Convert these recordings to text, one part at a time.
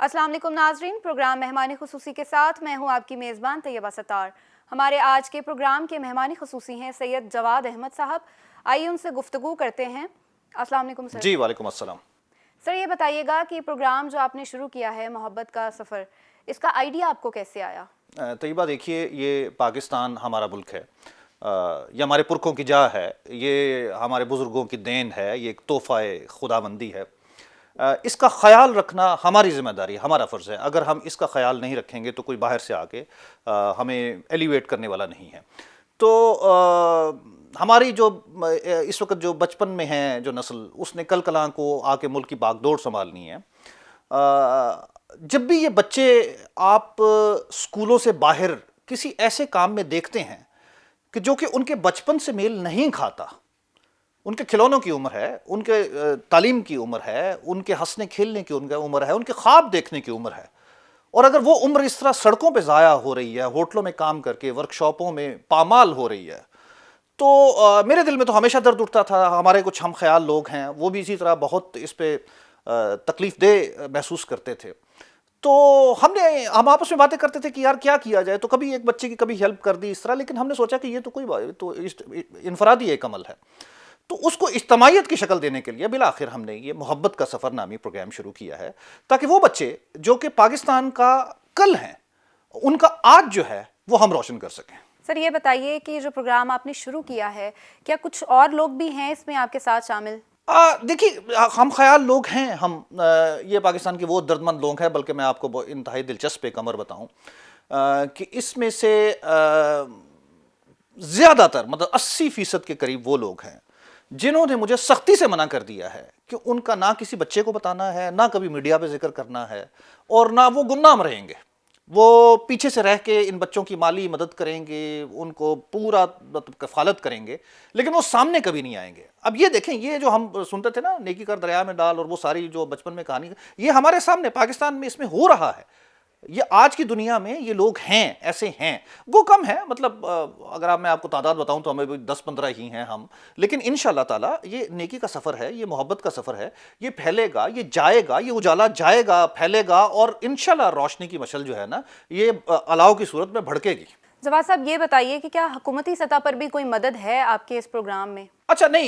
السلام علیکم ناظرین، پروگرام مہمان خصوصی کے ساتھ میں ہوں آپ کی میزبان طیبہ ستار۔ ہمارے آج کے پروگرام کے مہمان خصوصی ہیں سید جواد احمد صاحب۔ آئیے ان سے گفتگو کرتے ہیں۔ السلام علیکم سر۔ جی وعلیکم السلام۔ سر یہ بتائیے گا کہ پروگرام جو آپ نے شروع کیا ہے محبت کا سفر، اس کا آئیڈیا آپ کو کیسے آیا؟ طیبہ دیکھیے، یہ پاکستان ہمارا ملک ہے، یہ ہمارے پرکھوں کی جا ہے، یہ ہمارے بزرگوں کی دین ہے، یہ ایک تحفہ خداوندی ہے۔ اس کا خیال رکھنا ہماری ذمہ داری، ہمارا فرض ہے۔ اگر ہم اس کا خیال نہیں رکھیں گے تو کوئی باہر سے آ کے ہمیں ایلیویٹ کرنے والا نہیں ہے۔ تو ہماری جو اس وقت جو بچپن میں ہیں جو نسل، اس نے کل کلاں کو آ کے ملک کی باغ دوڑ سنبھالنی ہے۔ جب بھی یہ بچے آپ اسکولوں سے باہر کسی ایسے کام میں دیکھتے ہیں کہ جو کہ ان کے بچپن سے میل نہیں کھاتا، ان کے کھلونوں کی عمر ہے، ان کے تعلیم کی عمر ہے، ان کے ہنسنے کھیلنے کی ان کی عمر ہے، ان کے خواب دیکھنے کی عمر ہے، اور اگر وہ عمر اس طرح سڑکوں پہ ضائع ہو رہی ہے، ہوٹلوں میں کام کر کے، ورکشاپوں میں پامال ہو رہی ہے، تو میرے دل میں تو ہمیشہ درد اٹھتا تھا۔ ہمارے کچھ ہم خیال لوگ ہیں، وہ بھی اسی طرح بہت اس پہ تکلیف دہ محسوس کرتے تھے۔ تو ہم آپس میں باتیں کرتے تھے کہ یار کیا کیا جائے، تو کبھی ایک بچے کی کبھی ہیلپ کر دی اس طرح، لیکن ہم نے سوچا کہ یہ تو کوئی انفرادی ایک عمل ہے، تو اس کو اجتماعیت کی شکل دینے کے لیے بالآخر ہم نے یہ محبت کا سفر نامی پروگرام شروع کیا ہے، تاکہ وہ بچے جو کہ پاکستان کا کل ہیں، ان کا آج جو ہے وہ ہم روشن کر سکیں۔ سر یہ بتائیے کہ جو پروگرام آپ نے شروع کیا ہے، کیا کچھ اور لوگ بھی ہیں اس میں آپ کے ساتھ شامل؟ دیکھیے، ہم خیال لوگ ہیں، ہم یہ پاکستان کے وہ دردمند لوگ ہیں، بلکہ میں آپ کو انتہائی دلچسپ ایک امر بتاؤں کہ اس میں سے زیادہ تر مطلب 80% کے قریب وہ لوگ ہیں جنہوں نے مجھے سختی سے منع کر دیا ہے کہ ان کا نہ کسی بچے کو بتانا ہے، نہ کبھی میڈیا پہ ذکر کرنا ہے، اور نہ وہ گمنام رہیں گے۔ وہ پیچھے سے رہ کے ان بچوں کی مالی مدد کریں گے، ان کو پورا کفالت کریں گے، لیکن وہ سامنے کبھی نہیں آئیں گے۔ اب یہ دیکھیں، یہ جو ہم سنتے تھے نا، نیکی کر دریا میں ڈال، اور وہ ساری جو بچپن میں کہانی، یہ ہمارے سامنے پاکستان میں اس میں ہو رہا ہے۔ یہ آج کی دنیا میں یہ لوگ ہیں، ایسے ہیں، وہ کم ہیں، مطلب اگر میں آپ کو تعداد بتاؤں تو ہمیں 10-15 ہی ہیں ہم، لیکن انشاءاللہ تعالی یہ نیکی کا سفر ہے، یہ محبت کا سفر ہے، یہ پھیلے گا، یہ جائے گا، یہ اجالا جائے گا، پھیلے گا، اور انشاءاللہ روشنی کی مشعل جو ہے نا، یہ الاؤ کی صورت میں بھڑکے گی۔ جواد صاحب یہ بتائیے کہ کیا حکومتی سطح پر بھی کوئی مدد ہے آپ کے اس پروگرام میں؟ اچھا نہیں،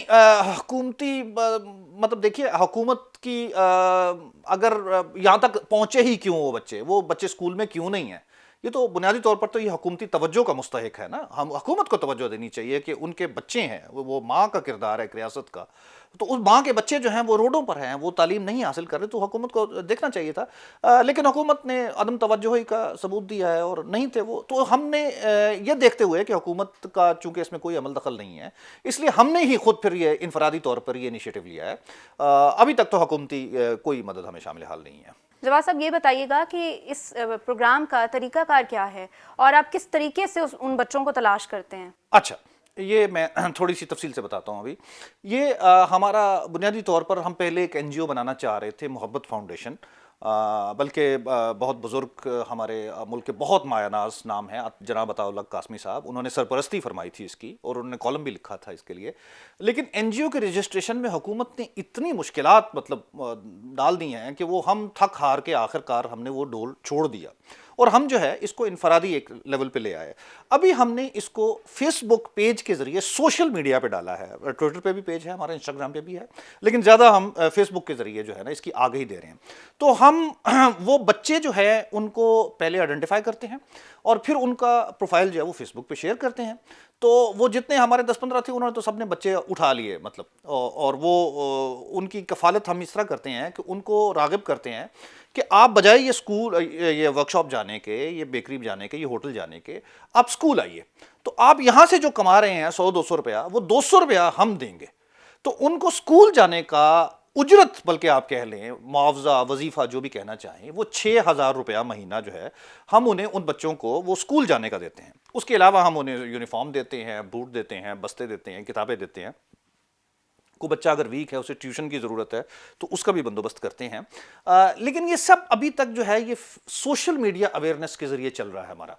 حکومتی مطلب دیکھیے، حکومت کی اگر یہاں تک پہنچے ہی کیوں وہ بچے اسکول میں کیوں نہیں ہیں، یہ تو بنیادی طور پر تو یہ حکومتی توجہ کا مستحق ہے نا۔ ہم حکومت کو توجہ دینی چاہیے کہ ان کے بچے ہیں، وہ ماں کا کردار ہے ایک ریاست کا، تو اس ماں کے بچے جو ہیں وہ روڈوں پر ہیں، وہ تعلیم نہیں حاصل کر رہے، تو حکومت کو دیکھنا چاہیے تھا، لیکن حکومت نے عدم توجہی کا ثبوت دیا ہے، اور نہیں تھے وہ، تو ہم نے یہ دیکھتے ہوئے کہ حکومت کا چونکہ اس میں کوئی عمل دخل نہیں ہے، اس لیے ہم نے ہی خود پھر یہ انفرادی طور پر یہ انیشیٹو لیا ہے۔ ابھی تک تو حکومتی کوئی مدد ہمیں شامل حال نہیں ہے۔ جواد صاحب یہ بتائیے گا کہ اس پروگرام کا طریقہ کار کیا ہے، اور آپ کس طریقے سے ان بچوں کو تلاش کرتے ہیں؟ اچھا، یہ میں تھوڑی سی تفصیل سے بتاتا ہوں۔ ابھی یہ ہمارا بنیادی طور پر ہم پہلے ایک NGO بنانا چاہ رہے تھے، محبت فاؤنڈیشن، بلکہ بہت بزرگ ہمارے ملک کے بہت مایہ ناز نام ہے جناب عطاء اللہ قاسمی صاحب، انہوں نے سرپرستی فرمائی تھی اس کی، اور انہوں نے کالم بھی لکھا تھا اس کے لیے، لیکن NGO کے رجسٹریشن میں حکومت نے اتنی مشکلات مطلب ڈال دی ہیں کہ وہ ہم تھک ہار کے آخر کار ہم نے وہ ڈول چھوڑ دیا، اور ہم جو ہے اس کو انفرادی ایک لیول پہ لے آئے۔ ابھی ہم نے اس کو فیس بک پیج کے ذریعے سوشل میڈیا پہ ڈالا ہے، ٹویٹر پہ بھی پیج ہے ہمارا، انسٹاگرام پہ بھی ہے، لیکن زیادہ ہم فیس بک کے ذریعے جو ہے نا اس کی آگاہی دے رہے ہیں۔ تو ہم وہ بچے جو ہے ان کو پہلے آئیڈینٹیفائی کرتے ہیں، اور پھر ان کا پروفائل جو ہے وہ فیس بک پہ شیئر کرتے ہیں۔ تو وہ جتنے ہمارے 10-15 تھے، انہوں نے تو سب نے بچے اٹھا لیے مطلب، اور وہ ان کی کفالت ہم اس طرح کرتے ہیں کہ ان کو راغب کرتے ہیں کہ آپ بجائے یہ اسکول، یہ ورکشاپ جانے کے، یہ بیکری جانے کے، یہ ہوٹل جانے کے، آپ اسکول آئیے، تو آپ یہاں سے جو کما رہے ہیں 100-200 روپیہ، وہ 200 روپیہ ہم دیں گے، تو ان کو اسکول جانے کا اجرت، بلکہ آپ کہہ لیں معاوضہ، وظیفہ، جو بھی کہنا چاہیں، وہ 6,000 روپیہ مہینہ جو ہے ہم انہیں ان بچوں کو وہ اسکول جانے کا دیتے ہیں۔ اس کے علاوہ ہم انہیں یونیفارم دیتے ہیں، بوٹ دیتے ہیں، بستے دیتے ہیں، کتابیں دیتے ہیں، کوئی بچہ اگر ویک ہے اسے ٹیوشن کی ضرورت ہے تو اس کا بھی بندوبست کرتے ہیں. لیکن یہ سب ابھی تک جو ہے یہ سوشل میڈیا اویئرنیس کے ذریعے چل رہا ہے ہمارا.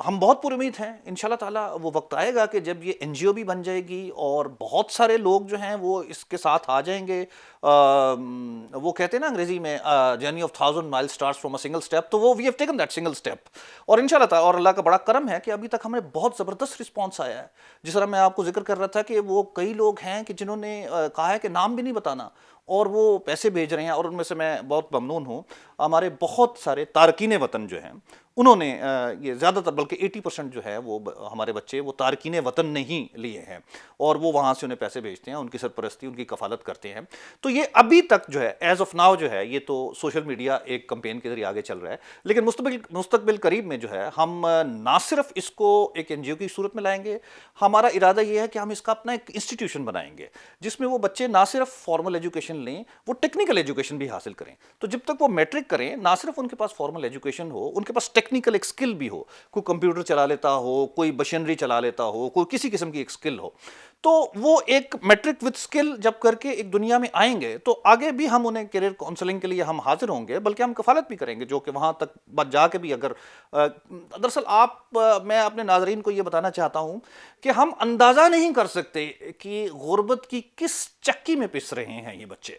ہم بہت پر امید ہیں انشاءاللہ تعالیٰ وہ وقت آئے گا کہ جب یہ این جی او بھی بن جائے گی اور بہت سارے لوگ جو ہیں وہ اس کے ساتھ آ جائیں گے. وہ کہتے ہیں نا انگریزی میں journey of 1000 mile starts from a single step, تو وہ we have taken that single step. اور انشاءاللہ تعالیٰ, اور اللہ کا بڑا کرم ہے کہ ابھی تک ہمیں بہت زبردست رسپانس آیا ہے. جس طرح میں آپ کو ذکر کر رہا تھا کہ وہ کئی لوگ ہیں کہ جنہوں نے کہا ہے کہ نام بھی نہیں بتانا اور وہ پیسے بھیج رہے ہیں, اور ان میں سے میں بہت ممنون ہوں. ہمارے بہت سارے تارکین وطن جو ہیں انہوں نے یہ زیادہ تر بلکہ 80% جو ہے وہ ہمارے بچے وہ تارکین وطن نے ہی لیے ہیں, اور وہ وہاں سے انہیں پیسے بھیجتے ہیں, ان کی سرپرستی ان کی کفالت کرتے ہیں. تو یہ ابھی تک جو ہے ایز آف ناؤ جو ہے یہ تو سوشل میڈیا ایک کمپین کے ذریعے آگے چل رہا ہے. لیکن مستقبل قریب میں جو ہے ہم نہ صرف اس کو ایک این جی او کی صورت میں لائیں گے, ہمارا ارادہ یہ ہے کہ ہم اس کا اپنا ایک انسٹیٹیوشن بنائیں گے جس میں وہ بچے نہ صرف فارمل ایجوکیشن لیں, وہ ٹیکنیکل ایجوکیشن بھی حاصل کریں. تو جب تک وہ میٹرک کریں نہ صرف ان کے پاس فارمل ایجوکیشن ہو, ان کے پاس ٹیکنیکل ایک اسکل بھی ہو, کوئی کمپیوٹر چلا لیتا ہو, کوئی مشینری چلا لیتا ہو, کوئی کسی قسم کی ایک اسکل ہو, تو وہ ایک میٹرک وتھ اسکل جب کر کے ایک دنیا میں آئیں گے تو آگے بھی ہم انہیں کیریئر کاؤنسلنگ کے لیے ہم حاضر ہوں گے, بلکہ ہم کفالت بھی کریں گے جو کہ وہاں تک جا کے بھی اگر دراصل میں اپنے ناظرین کو یہ بتانا چاہتا ہوں کہ ہم اندازہ نہیں کر سکتے کہ غربت کی کس چکی میں پس رہے ہیں یہ بچے.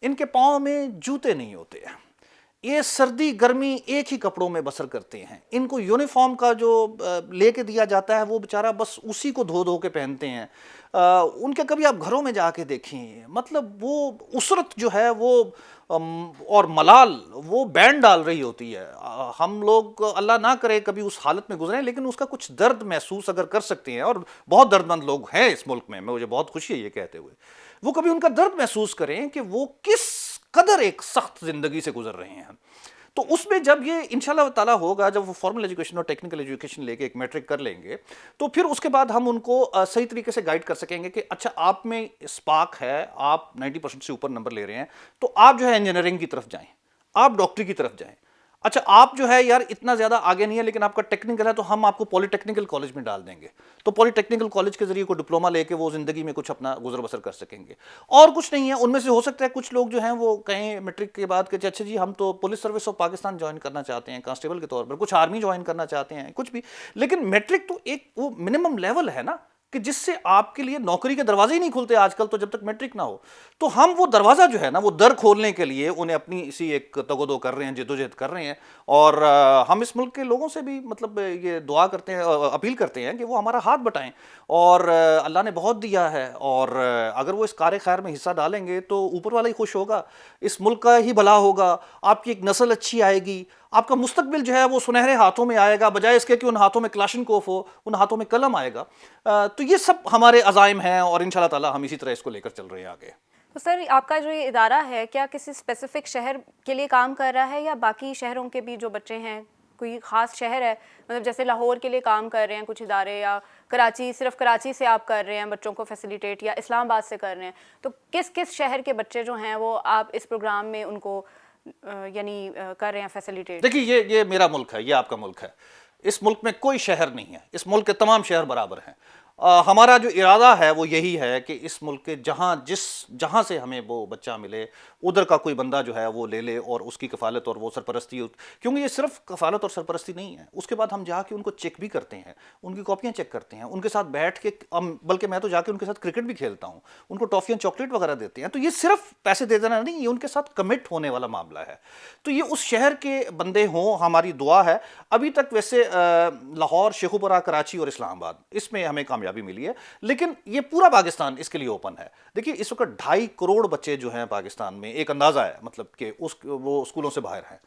ان کے پاؤں میں جوتے نہیں ہوتے ہیں, یہ سردی گرمی ایک ہی کپڑوں میں بسر کرتے ہیں. ان کو یونیفارم کا جو لے کے دیا جاتا ہے وہ بیچارہ بس اسی کو دھو دھو کے پہنتے ہیں. ان کے کبھی آپ گھروں میں جا کے دیکھیں, مطلب وہ اسرت جو ہے وہ اور ملال وہ بینڈ ڈال رہی ہوتی ہے. ہم لوگ اللہ نہ کرے کبھی اس حالت میں گزریں, لیکن اس کا کچھ درد محسوس اگر کر سکتے ہیں, اور بہت درد مند لوگ ہیں اس ملک میں, مجھے بہت خوشی ہے یہ کہتے ہوئے, وہ کبھی ان کا درد محسوس کریں کہ وہ کس قدر ایک سخت زندگی سے گزر رہے ہیں. تو اس میں جب یہ انشاءاللہ تعالیٰ ہوگا, جب وہ فارمل ایجوکیشن اور ٹیکنیکل ایجوکیشن لے کے ایک میٹرک کر لیں گے, تو پھر اس کے بعد ہم ان کو صحیح طریقے سے گائیڈ کر سکیں گے کہ اچھا آپ میں اسپارک ہے, آپ 90% سے اوپر نمبر لے رہے ہیں, تو آپ جو ہے انجینئرنگ کی طرف جائیں, آپ ڈاکٹری کی طرف جائیں. اچھا آپ جو ہے یار اتنا زیادہ آگے نہیں ہے لیکن آپ کا ٹیکنیکل ہے, تو ہم آپ کو پولی ٹیکنیکل کالج میں ڈال دیں گے, تو پولی ٹیکنیکل کالج کے ذریعے کوئی ڈپلوما لے کے وہ زندگی میں کچھ اپنا گزر بسر کر سکیں گے. اور کچھ نہیں ہے, ان میں سے ہو سکتا ہے کچھ لوگ جو ہیں وہ کہیں میٹرک کے بعد کہ اچھا جی ہم تو police service of Pakistan join کرنا چاہتے ہیں کانسٹیبل کے طور پر, کچھ آرمی جوائن کرنا چاہتے ہیں, کچھ بھی. لیکن میٹرک تو ایک وہ منیمم لیول ہے نا کہ جس سے آپ کے لیے نوکری کے دروازے ہی نہیں کھلتے آج کل, تو جب تک میٹرک نہ ہو. تو ہم وہ دروازہ جو ہے نا وہ در کھولنے کے لیے انہیں اپنی اسی ایک تگودو کر رہے ہیں, جدوجہد کر رہے ہیں. اور ہم اس ملک کے لوگوں سے بھی مطلب یہ دعا کرتے ہیں, اپیل کرتے ہیں کہ وہ ہمارا ہاتھ بٹائیں. اور اللہ نے بہت دیا ہے, اور اگر وہ اس کار خیر میں حصہ ڈالیں گے تو اوپر والا ہی خوش ہوگا, اس ملک کا ہی بھلا ہوگا, آپ کی ایک نسل اچھی آئے گی, آپ کا مستقبل جو ہے وہ سنہرے ہاتھوں میں آئے گا, بجائے اس کے کہ ان ہاتھوں میں کلاشنکوف ہو, ان ہاتھوں میں قلم آئے گا. تو یہ سب ہمارے عزائم ہیں, اور انشاءاللہ تعالیٰ ہم اسی طرح اس کو لے کر چل رہے ہیں آگے. تو سر آپ کا جو یہ ادارہ ہے کیا کسی اسپیسیفک شہر کے لیے کام کر رہا ہے, یا باقی شہروں کے بھی جو بچے ہیں, کوئی خاص شہر ہے, مطلب جیسے لاہور کے لیے کام کر رہے ہیں کچھ ادارے, یا کراچی, صرف کراچی سے آپ کر رہے ہیں بچوں کو فیسیلیٹیٹ, یا اسلام آباد سے کر رہے ہیں, تو کس کس شہر کے بچے جو ہیں وہ آپ اس پروگرام میں ان کو یعنی کر رہے ہیں فیسیلیٹیٹ؟ دیکھیے یہ میرا ملک ہے, یہ آپ کا ملک ہے, اس ملک میں کوئی شہر نہیں ہے, اس ملک کے تمام شہر برابر ہیں. ہمارا جو ارادہ ہے وہ یہی ہے کہ اس ملک کے جہاں سے ہمیں وہ بچہ ملے ادھر کا کوئی بندہ جو ہے وہ لے لے, اور اس کی کفالت اور وہ سرپرستی, کیونکہ یہ صرف کفالت اور سرپرستی نہیں ہے, اس کے بعد ہم جا کے ان کو چیک بھی کرتے ہیں, ان کی کاپیاں چیک کرتے ہیں, ان کے ساتھ بیٹھ کے بلکہ میں تو جا کے ان کے ساتھ کرکٹ بھی کھیلتا ہوں, ان کو ٹافیاں چاکلیٹ وغیرہ دیتے ہیں. تو یہ صرف پیسے دے دینا نہیں, یہ ان کے ساتھ کمٹ ہونے والا معاملہ ہے. تو یہ اس شہر کے بندے ہوں, ہماری دعا ہے. ابھی تک ویسے لاہور, شیخوپورہ, کراچی اور اسلام آباد اس میں ہمیں کامیابی ملی ہے, لیکن یہ پورا پاکستان اس کے لیے اوپن ہے. دیکھیے اس وقت 2.5 کروڑ بچے جو ہیں پاکستان میں, ایک اندازہ ہے مطلب کہ وہ اسکولوں سے باہر ہیں,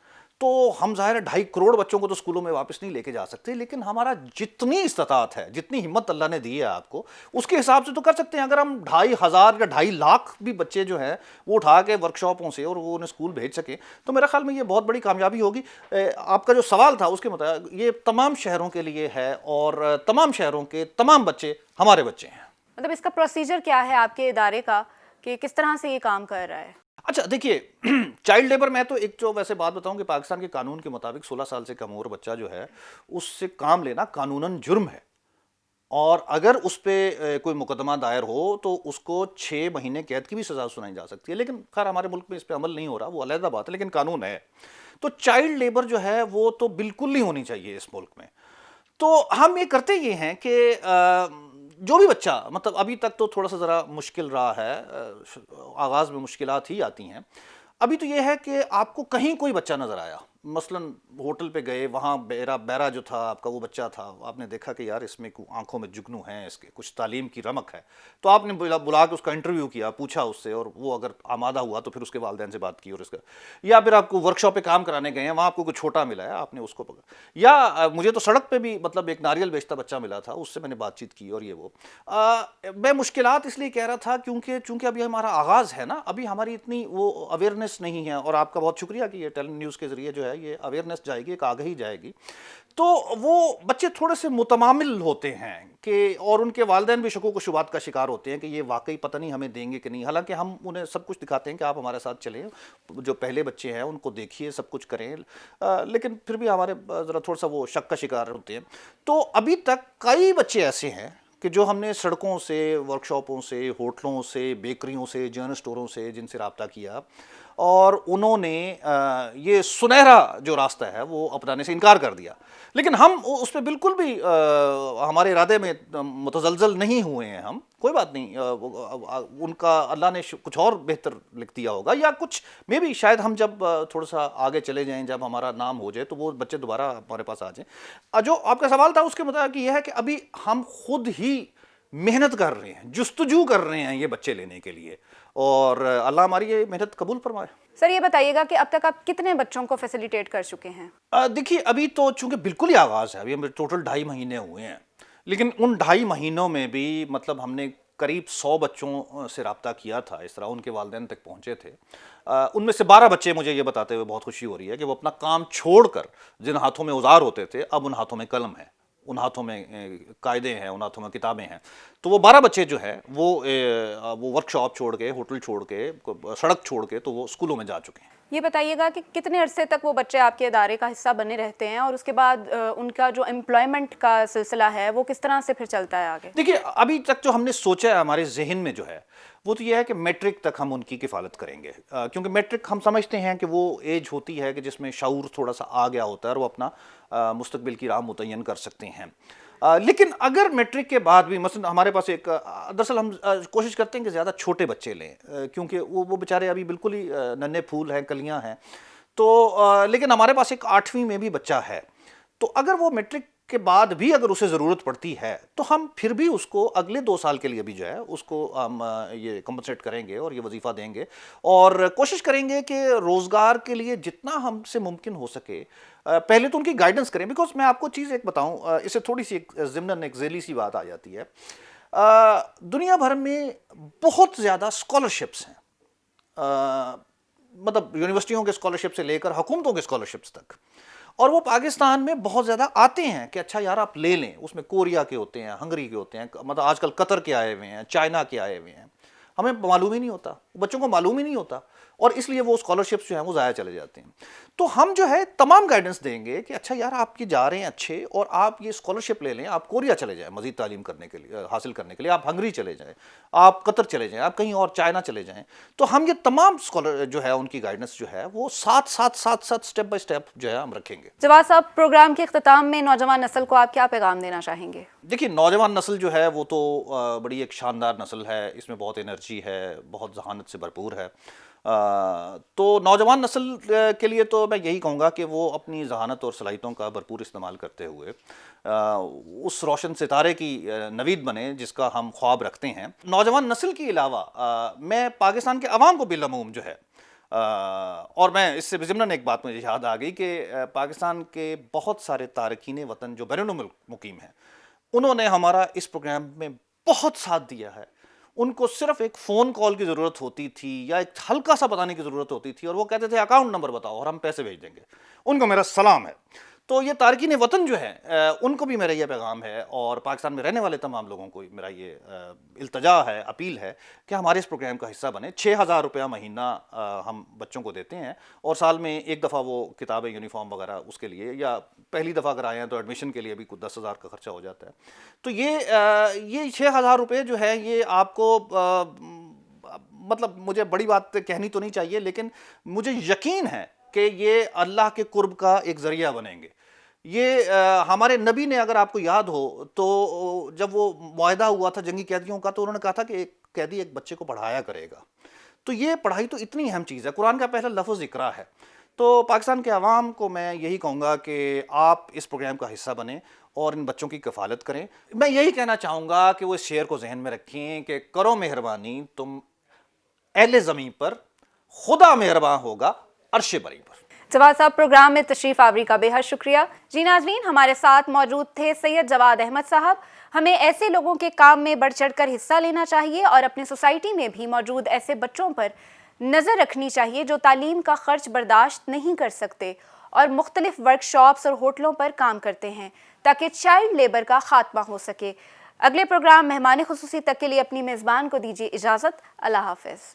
تو ہم ظاہر ہے 2.5 کروڑ بچوں کو تو اسکولوں میں واپس نہیں لے کے جا سکتے, لیکن ہمارا جتنی استطاعت ہے, جتنی ہمت اللہ نے دی ہے آپ کو, اس کے حساب سے تو کر سکتے ہیں. اگر ہم 2,500 یا 2.5 لاکھ بھی بچے جو ہیں وہ اٹھا کے ورکشاپوں سے اور وہ انہیں اسکول بھیج سکیں, تو میرا خیال میں یہ بہت بڑی کامیابی ہوگی. آپ کا جو سوال تھا اس کے مطابق یہ تمام شہروں کے لیے ہے, اور تمام شہروں کے تمام بچے ہمارے بچے ہیں. مطلب اس کا پروسیجر کیا ہے آپ کے ادارے کا, کہ کس طرح سے یہ کام کر رہا ہے؟ اچھا دیکھیے چائلڈ لیبر, میں تو ایک جو ویسے بات بتاؤں کہ پاکستان کے قانون کے مطابق 16 سال سے کم عمر بچہ جو ہے اس سے کام لینا قانوناً جرم ہے. اور اگر اس پہ کوئی مقدمہ دائر ہو تو اس کو 6 مہینے قید کی بھی سزا سنائی جا سکتی ہے. لیکن خیر ہمارے ملک میں اس پہ عمل نہیں ہو رہا, وہ علیحدہ بات ہے, لیکن قانون ہے. تو چائلڈ لیبر جو ہے وہ تو بالکل نہیں ہونی چاہیے اس ملک میں. تو ہم یہ کرتے یہ ہیں کہ جو بھی بچہ, مطلب ابھی تک تو تھوڑا سا ذرا مشکل رہا ہے, آغاز میں مشکلات ہی آتی ہیں. ابھی تو یہ ہے کہ آپ کو کہیں کوئی بچہ نظر آیا, مثلا ہوٹل پہ گئے, وہاں بیرا جو تھا آپ کا وہ بچہ تھا, آپ نے دیکھا کہ یار اس میں آنکھوں میں جگنو ہیں, اس کے کچھ تعلیم کی رمق ہے, تو آپ نے بلا کے اس کا انٹرویو کیا, پوچھا اس سے, اور وہ اگر آمادہ ہوا تو پھر اس کے والدین سے بات کی, اور اس کا, یا پھر آپ کو ورک شاپ پہ کام کرانے گئے ہیں, وہاں آپ کو کوئی چھوٹا ملا ہے, آپ نے اس کو پکڑا, یا مجھے تو سڑک پہ بھی مطلب ایک ناریل بیچتا بچہ ملا تھا, اس سے میں نے بات چیت کی, اور یہ وہ میں مشکلات اس لیے کہہ رہا تھا چونکہ ابھی ہمارا آغاز ہے نا, ابھی ہماری اتنی وہ اویئرنیس نہیں ہے. اور آپ کا بہت شکریہ کہ یہ ٹیلی نیوز کے ذریعے جو ہے یہ اویئرنیس جائے گی, ایک آگہی جائے گی, تو وہ بچے تھوڑے سے متمامل ہوتے ہیں کہ, اور ان کے والدین بھی شکوک و شبہات کا شکار ہوتے ہیں کہ یہ واقعی پتہ نہیں ہمیں دیں گے کہ نہیں. حالانکہ ہم انہیں سب کچھ دکھاتے ہیں کہ آپ ہمارے ساتھ چلیں, جو پہلے بچے ہیں ان کو دیکھیے, سب کچھ کریں, لیکن پھر بھی ہمارے ذرا تھوڑا سا وہ شک کا شکار ہوتے ہیں. تو ابھی تک کئی بچے ایسے ہیں کہ جو ہم نے سڑکوں سے, ورک شاپوں سے, ہوٹلوں سے, بیکریوں سے, جنرل اسٹوروں سے جن سے رابطہ کیا, اور انہوں نے یہ سنہرا جو راستہ ہے وہ اپنانے سے انکار کر دیا. لیکن ہم اس پہ بالکل بھی ہمارے ارادے میں متزلزل نہیں ہوئے ہیں. ہم کوئی بات نہیں, ان کا اللہ نے کچھ اور بہتر لکھ دیا ہوگا, یا کچھ میں بھی شاید ہم جب تھوڑا سا آگے چلے جائیں, جب ہمارا نام ہو جائے تو وہ بچے دوبارہ ہمارے پاس آ جائیں. جو آپ کا سوال تھا اس کے مطابق یہ ہے کہ ابھی ہم خود ہی محنت کر رہے ہیں, جستجو کر رہے ہیں یہ بچے لینے کے لیے, اور اللہ ہماری یہ محنت قبول فرمائے. سر یہ بتائیے گا کہ اب تک آپ کتنے بچوں کو فیسیلیٹیٹ کر چکے ہیں؟ دیکھیے ابھی تو چونکہ بالکل ہی آغاز ہے, ابھی ہمیں ٹوٹل 2.5 مہینے ہوئے ہیں, لیکن ان 2.5 مہینوں میں بھی مطلب ہم نے قریب 100 بچوں سے رابطہ کیا تھا, اس طرح ان کے والدین تک پہنچے تھے. ان میں سے 12 بچے, مجھے یہ بتاتے ہوئے بہت خوشی ہو رہی ہے کہ وہ اپنا کام چھوڑ کر, جن ہاتھوں میں اوزار ہوتے تھے اب ان ہاتھوں میں قلم ہے, ان ہاتھوں میں قاعدے ہیں, ان ہاتھوں میں کتابیں ہیں. تو وہ 12 بچے جو ہیں وہ ورک شاپ چھوڑ کے, ہوٹل چھوڑ کے, سڑک چھوڑ کے تو وہ اسکولوں میں جا چکے ہیں. یہ بتائیے گا کہ کتنے عرصے تک وہ بچے آپ کے ادارے کا حصہ بنے رہتے ہیں, اور اس کے بعد ان کا جو امپلائمنٹ کا سلسلہ ہے وہ کس طرح سے پھر چلتا ہے آگے؟ دیکھیے ابھی تک جو ہم نے سوچا ہے ہمارے ذہن میں جو ہے وہ تو یہ ہے کہ میٹرک تک ہم ان کی کفالت کریں گے, کیونکہ میٹرک ہم سمجھتے ہیں کہ وہ ایج ہوتی ہے کہ جس میں شعور تھوڑا سا آ گیا ہوتا ہے اور وہ اپنا مستقبل کی راہ متعین کر سکتے ہیں. لیکن اگر میٹرک کے بعد بھی مثلا ہمارے پاس ایک, دراصل ہم کوشش کرتے ہیں کہ زیادہ چھوٹے بچے لیں, کیونکہ وہ بیچارے ابھی بالکل ہی ننھے پھول ہیں, کلیاں ہیں. تو لیکن ہمارے پاس ایک 8ویں میں بھی بچہ ہے, تو اگر وہ میٹرک کے بعد بھی اگر اسے ضرورت پڑتی ہے تو ہم پھر بھی اس کو اگلے 2 سال کے لیے بھی جو ہے اس کو ہم یہ کمپنسیٹ کریں گے اور یہ وظیفہ دیں گے, اور کوشش کریں گے کہ روزگار کے لیے جتنا ہم سے ممکن ہو سکے پہلے تو ان کی گائیڈنس کریں. بیکاز میں آپ کو چیز ایک بتاؤں, اس سے تھوڑی سی ضمناً ایک ذیلی سی بات آ جاتی ہے. دنیا بھر میں بہت زیادہ اسکالرشپس ہیں, مطلب یونیورسٹیوں کے اسکالرشپ سے لے کر حکومتوں کے اسکالرشپس تک, اور وہ پاکستان میں بہت زیادہ آتے ہیں کہ اچھا یار آپ لے لیں. اس میں کوریا کے ہوتے ہیں, ہنگری کے ہوتے ہیں, مطلب آج کل قطر کے آئے ہوئے ہیں, چائنا کے آئے ہوئے ہیں. ہمیں معلوم ہی نہیں ہوتا, بچوں کو معلوم ہی نہیں ہوتا, اور اس لیے وہ اسکالرشپس جو ہیں وہ ضائع چلے جاتے ہیں. تو ہم جو ہے تمام گائیڈنس دیں گے کہ اچھا یار آپ یہ جا رہے ہیں اچھے, اور آپ یہ اسکالرشپ لے لیں, آپ کوریا چلے جائیں مزید تعلیم کرنے کے لیے, حاصل کرنے کے لیے, آپ ہنگری چلے جائیں, آپ قطر چلے جائیں, آپ کہیں اور چائنا چلے جائیں. تو ہم یہ تمام جو ہے ان کی گائیڈنس جو ہے وہ ساتھ سٹیپ بائی سٹیپ جو ہے ہم رکھیں گے. جواد صاحب, پروگرام کے اختتام میں نوجوان نسل کو آپ کیا پیغام دینا چاہیں گے؟ دیکھیے نوجوان نسل جو ہے وہ تو بڑی ایک شاندار نسل ہے, اس میں بہت انرجی ہے, بہت ذہانت سے بھرپور ہے. تو نوجوان نسل کے لیے تو میں یہی کہوں گا کہ وہ اپنی ذہانت اور صلاحیتوں کا بھرپور استعمال کرتے ہوئے اس روشن ستارے کی نوید بنے جس کا ہم خواب رکھتے ہیں. نوجوان نسل کے علاوہ میں پاکستان کے عوام کو بالعموم جو ہے, اور میں اس سے ضمن ایک بات مجھے یاد آ گئی کہ پاکستان کے بہت سارے تارکین وطن جو بیرون ملک مقیم ہیں, انہوں نے ہمارا اس پروگرام میں بہت ساتھ دیا ہے. ان کو صرف ایک فون کال کی ضرورت ہوتی تھی یا ایک ہلکا سا بتانے کی ضرورت ہوتی تھی, اور وہ کہتے تھے اکاؤنٹ نمبر بتاؤ اور ہم پیسے بھیج دیں گے. ان کو میرا سلام ہے. تو یہ تارکین وطن جو ہیں ان کو بھی میرا یہ پیغام ہے، اور پاکستان میں رہنے والے تمام لوگوں کو میرا یہ التجا ہے، اپیل ہے کہ ہمارے اس پروگرام کا حصہ بنیں۔ 6,000 روپیہ مہینہ ہم بچوں کو دیتے ہیں، اور سال میں ایک دفعہ وہ کتابیں، یونیفارم وغیرہ اس کے لیے، یا پہلی دفعہ اگر آئے ہیں تو ایڈمیشن کے لیے بھی کچھ 10,000 کا خرچہ ہو جاتا ہے۔ تو یہ 6,000 روپے جو ہے یہ آپ کو مطلب مجھے بڑی بات کہنی تو نہیں چاہیے، لیکن مجھے یقین ہے کہ یہ اللہ کے قرب کا ایک ذریعہ بنیں گے۔ یہ ہمارے نبی نے، اگر آپ کو یاد ہو تو جب وہ معاہدہ ہوا تھا جنگی قیدیوں کا، تو انہوں نے کہا تھا کہ ایک قیدی ایک بچے کو پڑھایا کرے گا۔ تو یہ پڑھائی تو اتنی اہم چیز ہے، قرآن کا پہلا لفظ اقرا ہے۔ تو پاکستان کے عوام کو میں یہی کہوں گا کہ آپ اس پروگرام کا حصہ بنیں اور ان بچوں کی کفالت کریں۔ میں یہی کہنا چاہوں گا کہ وہ اس شعر کو ذہن میں رکھیں کہ کرو مہربانی تم اہل زمین پر، خدا مہربان ہوگا عرش بری پر۔ جواد صاحب، پروگرام میں تشریف آوری کا بے حد شکریہ۔ جی ناظرین، ہمارے ساتھ موجود تھے سید جواد احمد صاحب۔ ہمیں ایسے لوگوں کے کام میں بڑھ چڑھ کر حصہ لینا چاہیے، اور اپنی سوسائٹی میں بھی موجود ایسے بچوں پر نظر رکھنی چاہیے جو تعلیم کا خرچ برداشت نہیں کر سکتے اور مختلف ورک شاپس اور ہوٹلوں پر کام کرتے ہیں، تاکہ چائلڈ لیبر کا خاتمہ ہو سکے۔ اگلے پروگرام مہمان خصوصی تک کے لیے اپنی میزبان کو دیجیے اجازت۔ اللہ حافظ۔